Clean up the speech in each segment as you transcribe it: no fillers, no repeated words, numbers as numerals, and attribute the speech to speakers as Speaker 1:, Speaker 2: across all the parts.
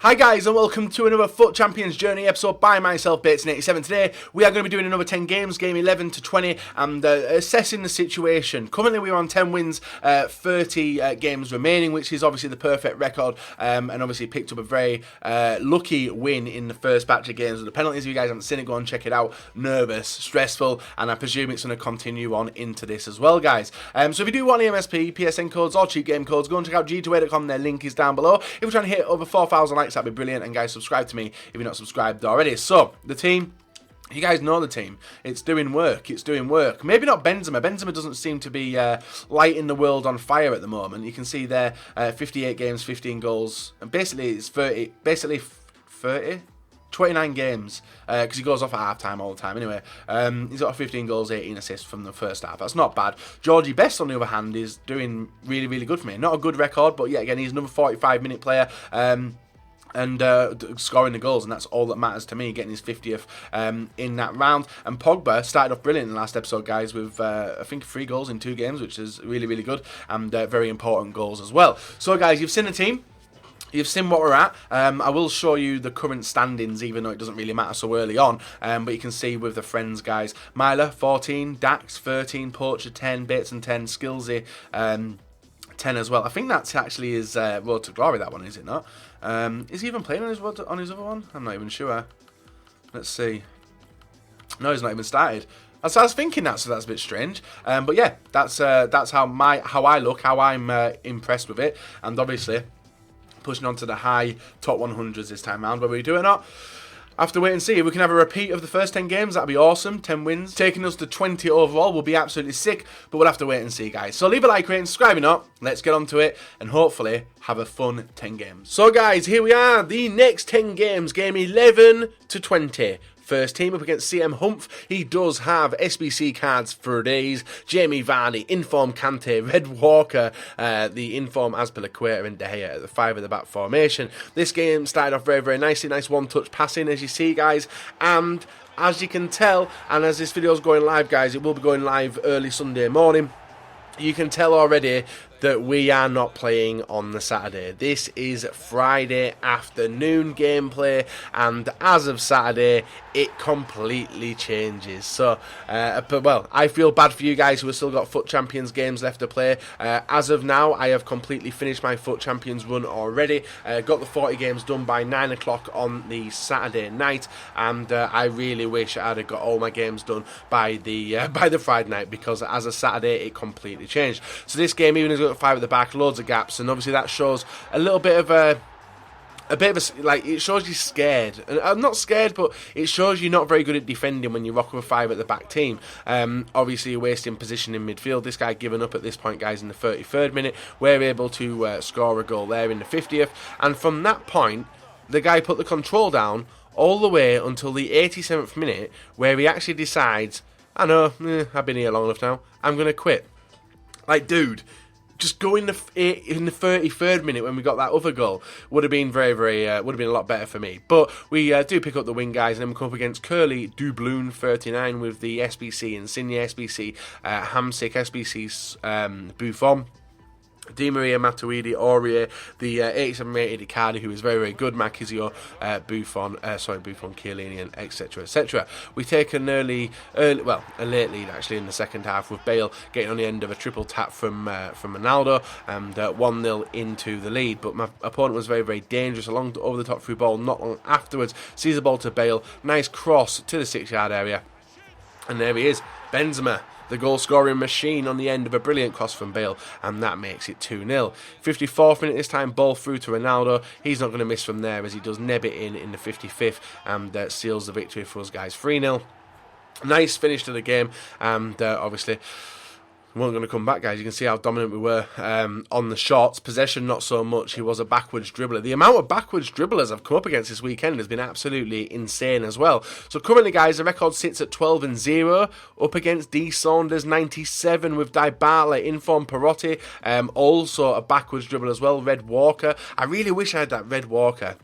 Speaker 1: Hi guys and welcome to another FUT Champions Journey episode by myself, Bateson87. Today we are going to be doing another 10 games, game 11 to 20, and assessing the situation. Currently we are on 10 wins, 30 games remaining, which is obviously the perfect record, and obviously picked up a very lucky win in the first batch of games with the penalties. If you guys haven't seen it, go and check it out. Nervous, stressful, and I presume it's going to continue on into this as well, guys. So if you do want EMSP, PSN codes or cheap game codes, go and check out g2a.com, their link is down below. If we're trying to hit over 4,000 likes, that'd be brilliant, and guys, subscribe to me if you're not subscribed already. So the team, you guys know the team. It's doing work. It's doing work. Maybe not Benzema. Benzema doesn't seem to be lighting the world on fire at the moment. You can see there, 58 games, 15 goals, and basically it's 30. Basically 30. 29 games, because he goes off at half-time all the time anyway. He's got 15 goals, 18 assists from the first half. That's not bad. Georgie Best, on the other hand, is doing really, really good for me. Not a good record, but yeah, again, he's another 45-minute player. And scoring the goals, and that's all that matters to me, getting his 50th in that round. And Pogba started off brilliant in the last episode, guys, with I think 3 goals in 2 games, which is really, really good, and very important goals as well. So guys, you've seen the team. You've seen what we're at. I will show you the current standings, even though it doesn't really matter so early on. But you can see with the friends, guys. Myler, 14. Dax, 13. Poacher, 10. Bateson, 10. Skillsy, 10 as well. I think that's actually his Road to Glory, that one, is it not? Is he even playing on his other one? I'm not even sure. Let's see. No, he's not even started. So I was thinking that, so that's a bit strange. But yeah, that's how I look, how I'm impressed with it. And obviously pushing on to the high top 100s this time around. Whether we do it or not, I have to wait and see. If we can have a repeat of the first 10 games, that'd be awesome. 10 wins, taking us to 20 overall will be absolutely sick, but we'll have to wait and see, guys. So leave a like, rate, and subscribe if not. Let's get on to it, and hopefully have a fun 10 games. So guys, here we are, the next 10 games, game 11 to 20. First team up against CM Humph. He does have SBC cards for days. Jamie Vardy, Inform Kante, Red Walker, the Inform Azpilicueta and De Gea at the 5 at the back formation. This game started off very, very nicely. Nice one-touch passing, as you see, guys. And as you can tell, and as this video is going live, guys, it will be going live early Sunday morning. You can tell already that we are not playing on the Saturday. This is Friday afternoon gameplay, and as of Saturday, it completely changes. So, but well, I feel bad for you guys who have still got FUT Champions games left to play. As of now, I have completely finished my FUT Champions run already. Got the 40 games done by 9 o'clock on the Saturday night, and I really wish I'd have got all my games done by the Friday night, because as of Saturday, it completely changed. So this game, even as got 5 at the back, loads of gaps, and obviously that shows a little bit of a like, it shows you're scared. And I'm not scared, but it shows you're not very good at defending when you rock with a 5 at the back team. Obviously you're wasting position in midfield. This guy giving up at this point, guys, in the 33rd minute. We're able to score a goal there in the 50th, and from that point the guy put the control down all the way until the 87th minute, where he actually decides, I know, I've been here long enough now, I'm gonna quit. Like, dude, just go in the 33rd minute when we got that other goal would have been very, very, would have been a lot better for me. But we do pick up the win, guys, and then we come up against Curly Dubloon 39 with the SBC Insigne, SBC Hamsik, SBC Buffon, Di Maria, Matuidi, Aurier, the 87 rated Icardi, who is very, very good, Marquisio, Buffon, Chiellini, and etc, etc. We take a late lead actually in the second half, with Bale getting on the end of a triple tap from Ronaldo, and 1-0 into the lead. But my opponent was very, very dangerous along over the top through ball. Not long afterwards, sees the ball to Bale, nice cross to the 6-yard area, and there he is, Benzema, the goal-scoring machine, on the end of a brilliant cross from Bale, and that makes it 2-0. 54th minute this time, ball through to Ronaldo. He's not going to miss from there, as he does neb it in the 55th, and seals the victory for us, guys. 3-0. Nice finish to the game, and obviously we weren't going to come back, guys. You can see how dominant we were on the shots. Possession, not so much. He was a backwards dribbler. The amount of backwards dribblers I've come up against this weekend has been absolutely insane as well. So currently, guys, the record sits at 12-0, up against D. Saunders, 97, with DYBALA, Inform Perotti, also a backwards dribbler as well, Red Walker. I really wish I had that Red Walker.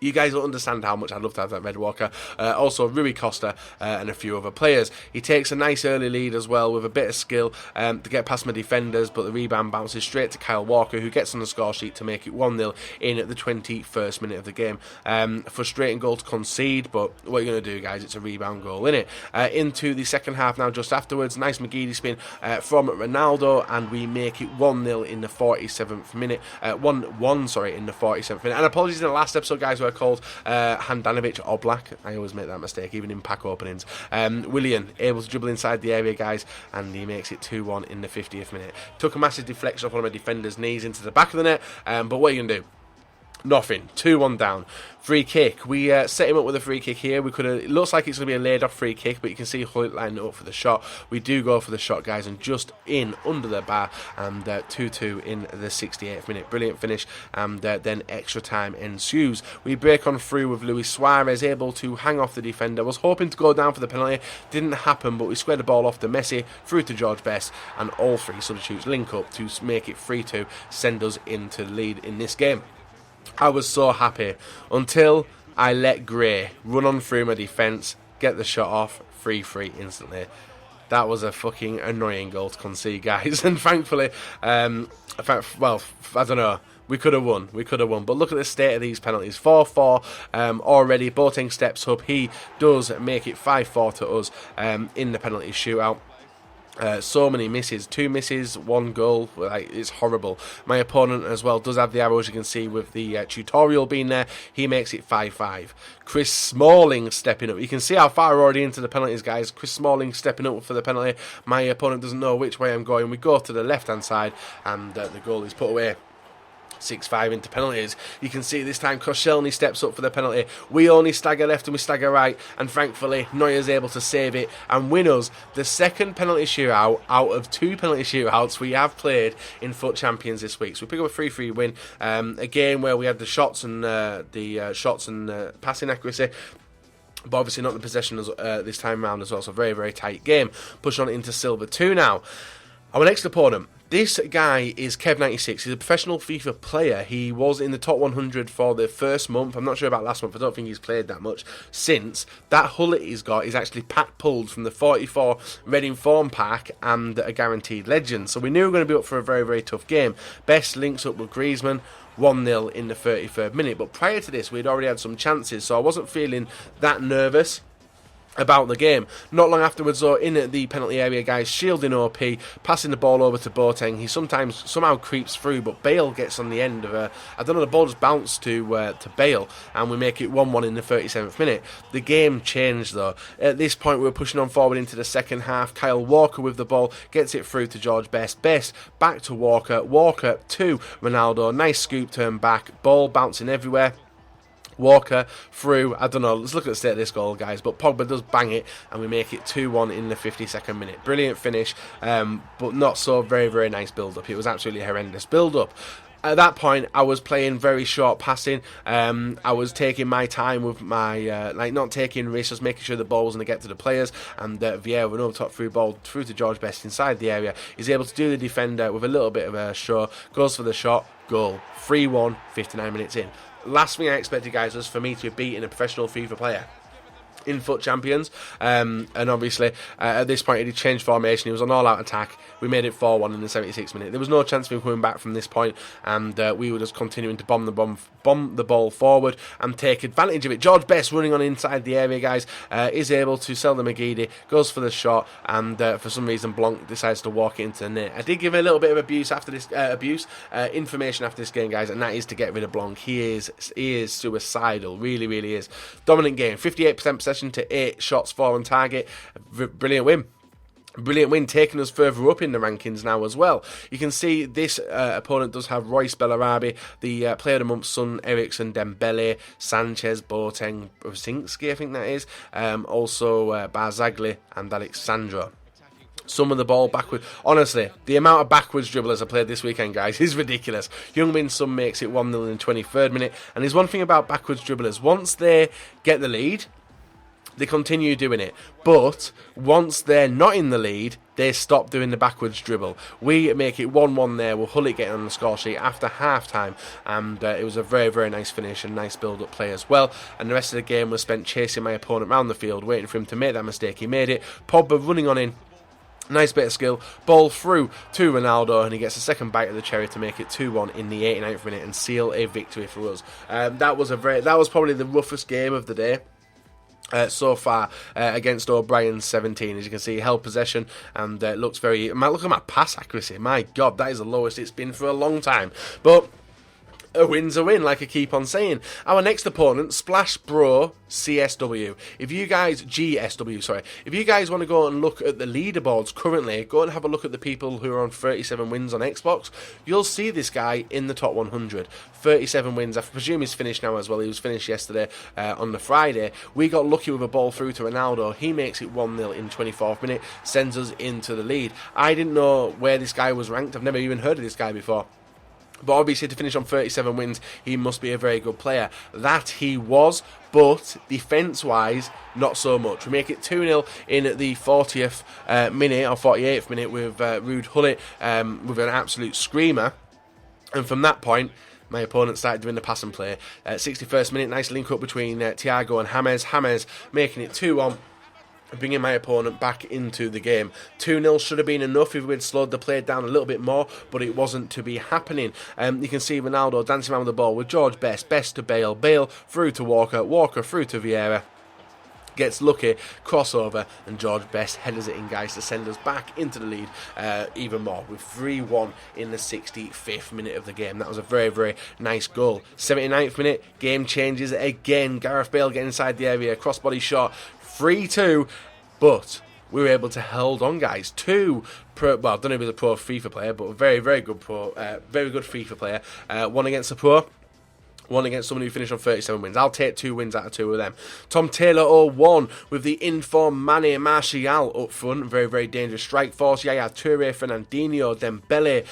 Speaker 1: You guys don't understand how much I'd love to have that Red Walker. Also, Rui Costa and a few other players. He takes a nice early lead as well with a bit of skill to get past my defenders, but the rebound bounces straight to Kyle Walker, who gets on the score sheet to make it 1-0 in at the 21st minute of the game. Frustrating goal to concede, but what are you going to do, guys? It's a rebound goal, innit? Into the second half now, just afterwards. Nice McGeady spin from Ronaldo, and we make it 1-0 in the 47th minute. 1-1, sorry, in the 47th minute. And apologies in the last episode, guys, where I called Handanovic Oblak. I always make that mistake, even in pack openings. Willian able to dribble inside the area, guys, and he makes it 2-1 in the 50th minute. Took a massive deflection off one of my defenders' knees into the back of the net, but what are you going to do? Nothing. 2-1 down. Free kick. We set him up with a free kick here. We could have. It looks like it's going to be a laid off free kick, but you can see Hoyt lined up for the shot. We do go for the shot, guys, and just in under the bar, and 2-2 in the 68th minute. Brilliant finish, and then extra time ensues. We break on through with Luis Suarez, able to hang off the defender. Was hoping to go down for the penalty. Didn't happen, but we squared the ball off to Messi, through to George Best, and all three substitutes link up to make it 3-2, send us into the lead in this game. I was so happy until I let Gray run on through my defence, get the shot off, 3-3 instantly. That was a fucking annoying goal to concede, guys. And thankfully, well, I don't know. We could have won. But look at the state of these penalties. 4-4 already. Boateng steps up. He does make it 5-4 to us in the penalty shootout. So many misses, 2 misses, 1 goal. Like, it's horrible. My opponent as well does have the arrows, you can see with the tutorial being there. He makes it 5-5. Chris Smalling stepping up. You can see how far we're already into the penalties, guys. Chris Smalling stepping up for the penalty. My opponent doesn't know which way I'm going. We go to the left hand side, and the goal is put away. 6-5 into penalties. You can see this time Koscielny steps up for the penalty. We only stagger left and we stagger right, and thankfully Neuer's able to save it and win us the second penalty shootout out of 2 penalty shootouts we have played in FUT Champions this week. So we pick up a 3-3 win, again where we had the shots and passing accuracy, but obviously not the possession this time round as well. So very, very tight game. Push on into Silver 2 now. Our next opponent, this guy is Kev96. He's a professional FIFA player. He was in the top 100 for the first month. I'm not sure about last month. I don't think he's played that much since. That hull that he's got is actually pack pulled from the 44 Reading Form pack and a guaranteed legend. So we knew we were going to be up for a very, very tough game. Best links up with Griezmann. 1-0 in the 33rd minute. But prior to this, we'd already had some chances, so I wasn't feeling that nervous about the game. Not long afterwards, though, in the penalty area, guys, shielding OP, passing the ball over to Boateng. He somehow creeps through, but Bale gets on the end of I don't know, the ball just bounced to Bale, and we make it 1-1 in the 37th minute. The game changed, though. At this point, we were pushing on forward into the second half. Kyle Walker with the ball, gets it through to George Best. Best back to Walker. Walker to Ronaldo. Nice scoop turn back. Ball bouncing everywhere. Walker through, I don't know, let's look at the state of this goal, guys, but Pogba does bang it, and we make it 2-1 in the 52nd minute. Brilliant finish, but not so very, very nice build-up. It was absolutely horrendous build-up. At that point, I was playing very short passing. I was taking my time with my, not taking risks, just making sure the ball was going to get to the players. And Vieira, with another top through ball through to George Best inside the area, is able to do the defender with a little bit of a show. Goes for the shot, goal. 3-1, 59 minutes in. Last thing I expected, guys, was for me to be beating a professional FIFA player in FUT Champions, and obviously at this point he did change formation. He was on all-out attack. We made it 4-1 in the 76th minute. There was no chance of him coming back from this point, and we were just continuing to bomb the ball forward and take advantage of it. George Best running on inside the area, guys, is able to sell the McGeady, goes for the shot, and for some reason Blanc decides to walk it into the net. I did give him a little bit of abuse after this information after this game, guys, and that is to get rid of Blanc. He is suicidal, really, really is. Dominant game, 58% possession to 8 shots, 4 on target. Brilliant win, taking us further up in the rankings now as well. You can see this opponent does have Royce Bellarabi, the player of the month, Son, Ericsson, Dembele, Sanchez, Boateng, Brzezinski, I think that is. Also Barzagli and Alexandro. Some of the ball backward. Honestly, the amount of backwards dribblers I played this weekend, guys, is ridiculous. Youngmin Son makes it 1-0 in the 23rd minute. And there's one thing about backwards dribblers. Once they get the lead, They continue doing it, but once they're not in the lead, they stop doing the backwards dribble. We make it 1-1 there, with Hullet getting on the score sheet after half-time, and it was a very, very nice finish and nice build-up play as well, and the rest of the game was spent chasing my opponent around the field, waiting for him to make that mistake. He made it. Pogba running on in. Nice bit of skill, ball through to Ronaldo, and he gets a second bite of the cherry to make it 2-1 in the 89th minute and seal a victory for us. That was probably the roughest game of the day. So far against O'Brien's 17. As you can see, held possession, and looks very... Look at my pass accuracy. My God, that is the lowest it's been for a long time. But a win's a win, like I keep on saying. Our next opponent, Splash Bro CSW. If you guys... GSW, sorry. If you guys want to go and look at the leaderboards currently, go and have a look at the people who are on 37 wins on Xbox. You'll see this guy in the top 100. 37 wins. I presume he's finished now as well. He was finished yesterday on the Friday. We got lucky with a ball through to Ronaldo. He makes it 1-0 in 24th minute, sends us into the lead. I didn't know where this guy was ranked. I've never even heard of this guy before. But obviously, to finish on 37 wins, he must be a very good player. That he was, but defence-wise, not so much. We make it 2-0 in the 40th minute, or 48th minute, with Ruud Hullet with an absolute screamer. And from that point, my opponent started doing the pass and play. 61st minute, nice link-up between Thiago and James. James making it 2-1. Bringing my opponent back into the game. 2-0 should have been enough if we'd slowed the play down a little bit more, but it wasn't to be happening. You can see Ronaldo dancing around with the ball with George Best. Best to Bale. Bale through to Walker. Walker through to Vieira. Gets lucky, crossover, and George Best headers it in, guys, to send us back into the lead even more, with 3-1 in the 65th minute of the game. That was a very, very nice goal. 79th minute, game changes again. Gareth Bale getting inside the area, crossbody shot, 3-2, but we were able to hold on, guys. I don't know if he was a pro FIFA player, but a very, very good FIFA player. One against the pro. One against someone who finished on 37 wins. I'll take 2 wins out of 2 of them. Tom Taylor 0-1 with the informed Mane Martial up front. Very, very dangerous strike force. Yaya Toure, Fernandinho, Dembele.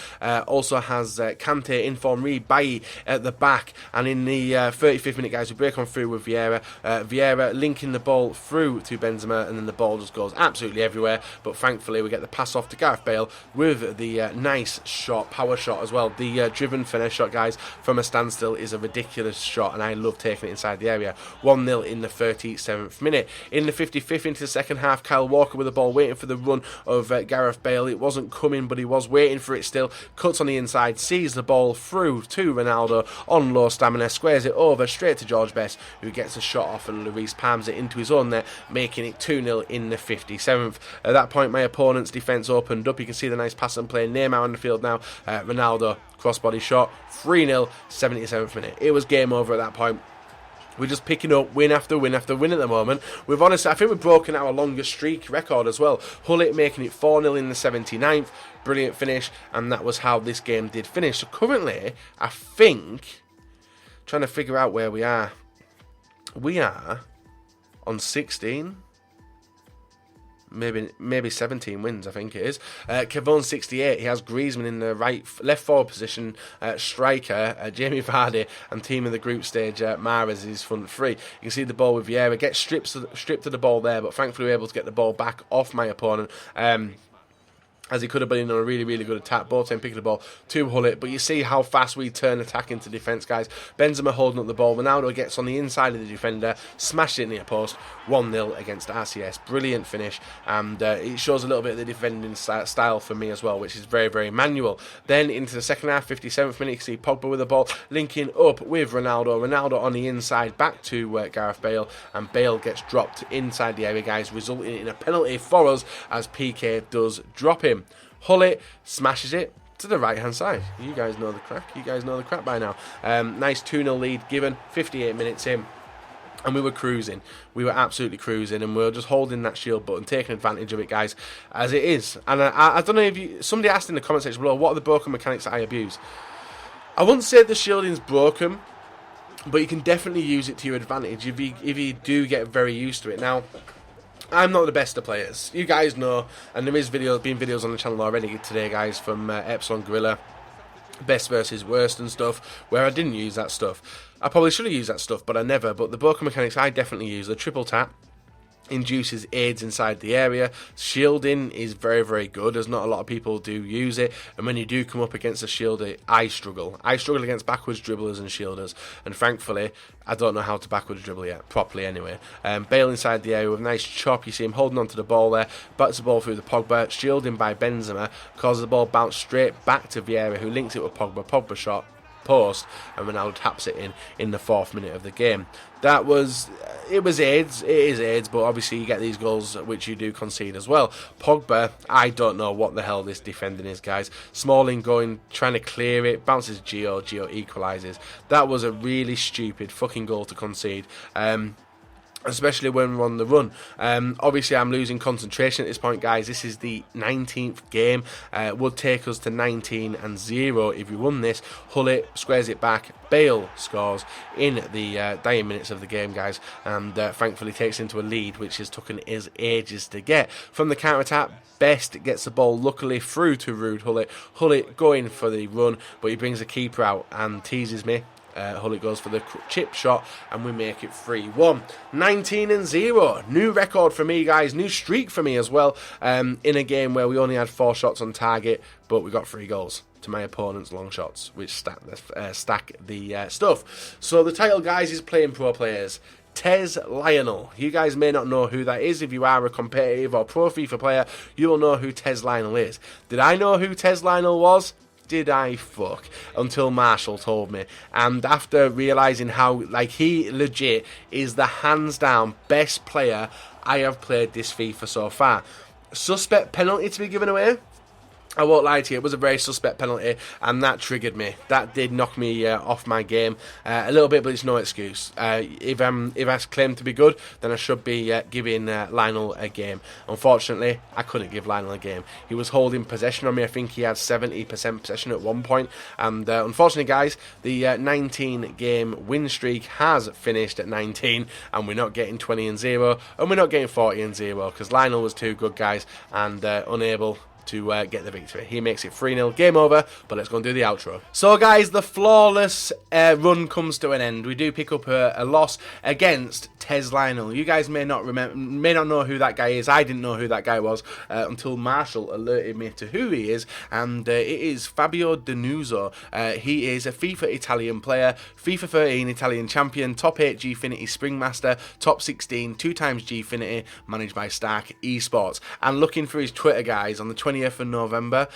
Speaker 1: Also has Kante, informed Reed Bailly at the back. And in the 35th minute, guys, we break on through with Vieira. Vieira linking the ball through to Benzema, and then the ball just goes absolutely everywhere. But thankfully, we get the pass off to Gareth Bale with the nice shot, power shot as well. The driven finesse shot, guys, from a standstill is a ridiculous shot, and I love taking it inside the area. 1-0 in the 37th minute. In the 55th into the second half, Kyle Walker with the ball, waiting for the run of Gareth Bale. It wasn't coming, but he was waiting for it still. Cuts on the inside, sees the ball through to Ronaldo on low stamina, squares it over straight to George Best, who gets a shot off, and Lloris palms it into his own net, making it 2-0 in the 57th. At that point, my opponent's defence opened up. You can see the nice pass and play. Neymar on the field now. Ronaldo, crossbody shot, 3-0, 77th minute. It was game over at that point. We're just picking up win after win after win at the moment. I think we've broken our longest streak record as well. Hullet making it 4-0 in the 79th. Brilliant finish, and that was how this game did finish. So currently, I think, trying to figure out where we are. We are on 16. Maybe 17 wins, I think it is. Kevon 68. He has Griezmann in the left forward position. Striker Jamie Vardy, and team of the group stage Mahrez is his front three. You can see the ball with Vieira. Gets stripped of the ball there, but thankfully we're able to get the ball back off my opponent. As he could have been on a really, really good attack. Boateng picking the ball to Hullet. But you see how fast we turn attack into defence, guys. Benzema holding up the ball. Ronaldo gets on the inside of the defender. Smashed it in the post. 1-0 against RCS. Brilliant finish. And it shows a little bit of the defending style for me as well, which is very, very manual. Then into the second half, 57th minute, you can see Pogba with the ball. Linking up with Ronaldo. Ronaldo on the inside back to Gareth Bale. And Bale gets dropped inside the area, guys, resulting in a penalty for us as PK does drop him. Hullet smashes it to the right hand side. You guys know the crack. You guys know the crack by now. Nice 2-0 lead given, 58 minutes in. And we were cruising. We were absolutely cruising, and we were just holding that shield button, taking advantage of it, guys, as it is. And I don't know if somebody asked in the comment section below, what are the broken mechanics that I abuse? I wouldn't say the shielding's broken, but you can definitely use it to your advantage if you do get very used to it. Now, I'm not the best of players. You guys know, and there is been videos on the channel already today, guys, from Epsilon Gorilla, best versus worst and stuff, where I didn't use that stuff. I probably should have used that stuff, but I never. But the broken mechanics I definitely use. The triple tap, induces aids inside the area. Shielding is very, very good, as not a lot of people do use it, and when you do come up against a shielder, I struggle against backwards dribblers and shielders, and thankfully I don't know how to backwards dribble yet, properly anyway. Bale inside the area with a nice chop. You see him holding on to the ball there, bats the ball through the Pogba, shielding by Benzema, causes the ball bounce straight back to Vieira, who links it with Pogba shot, post, and Ronaldo taps it in the 4th minute of the game. That was, it was AIDS, it is AIDS, but obviously you get these goals which you do concede as well. Pogba, I don't know what the hell this defending is, guys. Smalling trying to clear it, bounces Gio equalises. That was a really stupid fucking goal to concede. Especially when we're on the run. Obviously, I'm losing concentration at this point, guys. This is the 19th game. Would take us to 19-0 if we won this. Hullet squares it back. Bale scores in the dying minutes of the game, guys, and thankfully takes into a lead, which has taken us ages to get. From the counter-attack, Best gets the ball luckily through to Ruud Hullet. Hullet going for the run, but he brings the keeper out and teases me. Hullet goes for the chip shot, and we make it 3-1. 19-0. New record for me, guys. New streak for me as well. In a game where we only had 4 shots on target, but we got 3 goals to my opponent's long shots, which stack the stuff. So the title, guys, is Playing Pro Players. Tez Lionel. You guys may not know who that is. If you are a competitive or pro FIFA player, you will know who Tez Lionel is. Did I know who Tez Lionel was? Did I fuck? Until Marshall told me. And after realising how, he legit is the hands down best player I have played this FIFA so far. Suspect penalty to be given away? I won't lie to you, it was a very suspect penalty, and that triggered me. That did knock me off my game a little bit, but it's no excuse. If I claim to be good, then I should be giving Lionel a game. Unfortunately, I couldn't give Lionel a game. He was holding possession on me. I think he had 70% possession at one point, and unfortunately, guys, the 19-game win streak has finished at 19, and we're not getting 20-0, and we're not getting 40-0, because Lionel was too good, guys, and unable to get the victory. He makes it 3-0, game over, but let's go and do the outro. So guys, the flawless run comes to an end. We do pick up a loss against Tez Lionel. You guys may not know who that guy is. I didn't know who that guy was until Marshall alerted me to who he is, and it is Fabio Denuzzo. He is a FIFA Italian player, FIFA 13 Italian champion, top 8 Gfinity Springmaster, top 16, 2 times Gfinity, managed by Stark Esports. And looking for his Twitter, guys, on the 20th of November,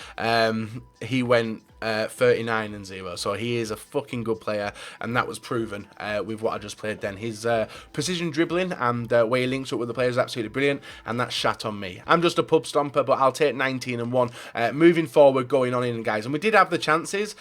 Speaker 1: he went 39-0, so he is a fucking good player, and that was proven with what I just played then. His precision dribbling and where he links up with the players is absolutely brilliant, and that's shat on me. I'm just a pub stomper, but I'll take 19-1 moving forward, going on in, guys. And we did have the chances,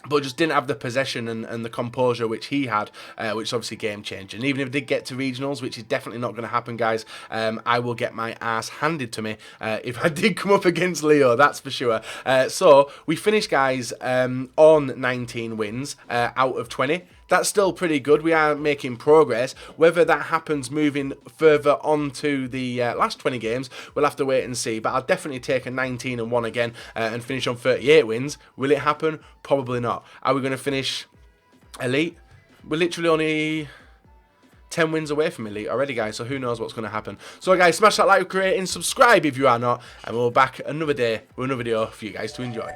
Speaker 1: but just didn't have the possession and the composure which he had, which is obviously game changer. And even if I did get to regionals, which is definitely not going to happen, guys, I will get my ass handed to me if I did come up against Leo, that's for sure. So we finished, guys, on 19 wins out of 20. That's still pretty good. We are making progress. Whether that happens moving further on to the last 20 games, we'll have to wait and see. But I'll definitely take a 19-1 again and finish on 38 wins. Will it happen? Probably not. Are we going to finish elite? We're literally only 10 wins away from elite already, guys, so who knows what's going to happen. So guys, smash that like, rating, subscribe if you are not, and we'll be back another day with another video for you guys to enjoy.